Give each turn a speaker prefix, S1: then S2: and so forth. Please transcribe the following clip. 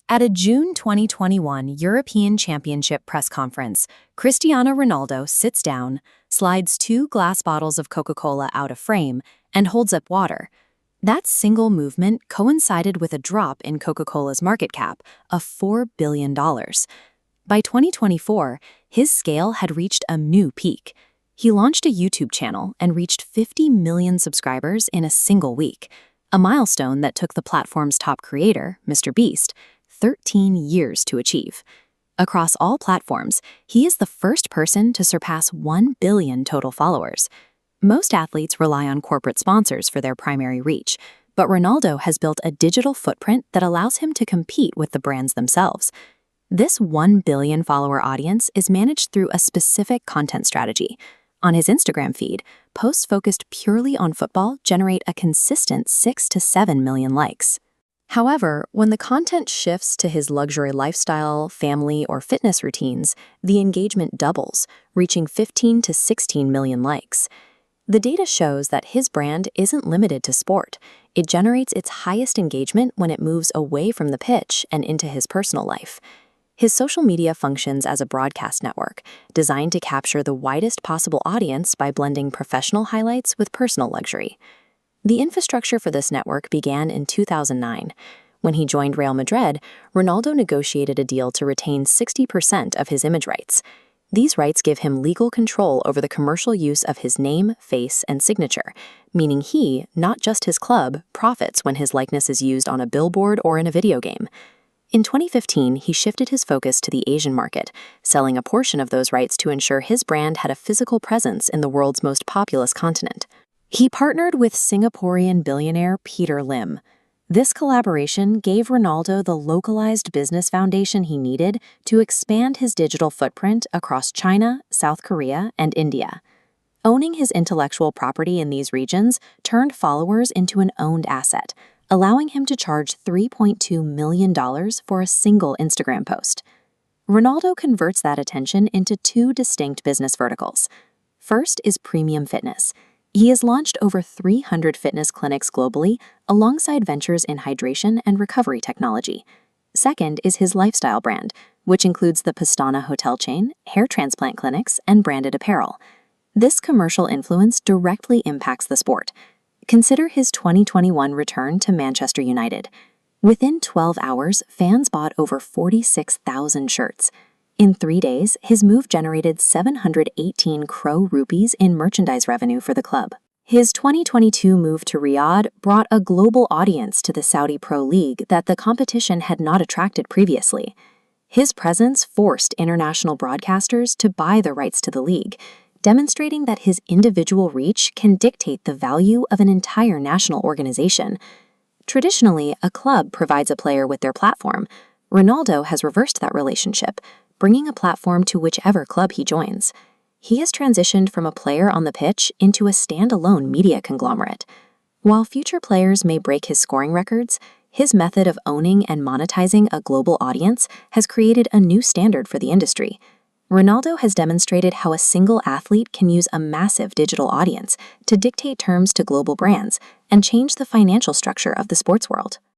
S1: At a June 2021 European Championship press conference, Cristiano Ronaldo sits down, slides two glass bottles of Coca-Cola out of frame, and holds up water. That single movement coincided with a drop in Coca-Cola's market cap of $4 billion. By 2024, his scale had reached a new peak. He launched a YouTube channel and reached 50 million subscribers in a single week, a milestone that took the platform's top creator, Mr. Beast, 13 years to achieve. Across all platforms, he is the first person to surpass 1 billion total followers. Most athletes rely on corporate sponsors for their primary reach, but Ronaldo has built a digital footprint that allows him to compete with the brands themselves. This 1 billion follower audience is managed through a specific content strategy. On his Instagram feed, posts focused purely on football generate a consistent 6 to 7 million likes. However, when the content shifts to his luxury lifestyle, family, or fitness routines, the engagement doubles, reaching 15 to 16 million likes. The data shows that his brand isn't limited to sport. It generates its highest engagement when it moves away from the pitch and into his personal life. His social media functions as a broadcast network, designed to capture the widest possible audience by blending professional highlights with personal luxury. The infrastructure for this network began in 2009. When he joined Real Madrid, Ronaldo negotiated a deal to retain 60% of his image rights. These rights give him legal control over the commercial use of his name, face, and signature, meaning he, not just his club, profits when his likeness is used on a billboard or in a video game. In 2015, he shifted his focus to the Asian market, selling a portion of those rights to ensure his brand had a physical presence in the world's most populous continent. He partnered with Singaporean billionaire Peter Lim. This collaboration gave Ronaldo the localized business foundation he needed to expand his digital footprint across China, South Korea, and India. Owning his intellectual property in these regions turned followers into an owned asset, allowing him to charge $3.2 million for a single Instagram post. Ronaldo converts that attention into two distinct business verticals. First is premium fitness. He has launched over 300 fitness clinics globally, alongside ventures in hydration and recovery technology. Second is his lifestyle brand, which includes the Pastana hotel chain, hair transplant clinics, and branded apparel. This commercial influence directly impacts the sport. Consider his 2021 return to Manchester United. Within 12 hours, fans bought over 46,000 shirts. In 3 days, his move generated 718 crore rupees in merchandise revenue for the club. His 2022 move to Riyadh brought a global audience to the Saudi Pro League that the competition had not attracted previously. His presence forced international broadcasters to buy the rights to the league, demonstrating that his individual reach can dictate the value of an entire national organization. Traditionally, a club provides a player with their platform. Ronaldo has reversed that relationship, bringing a platform to whichever club he joins. He has transitioned from a player on the pitch into a standalone media conglomerate. While future players may break his scoring records, his method of owning and monetizing a global audience has created a new standard for the industry. Ronaldo has demonstrated how a single athlete can use a massive digital audience to dictate terms to global brands and change the financial structure of the sports world.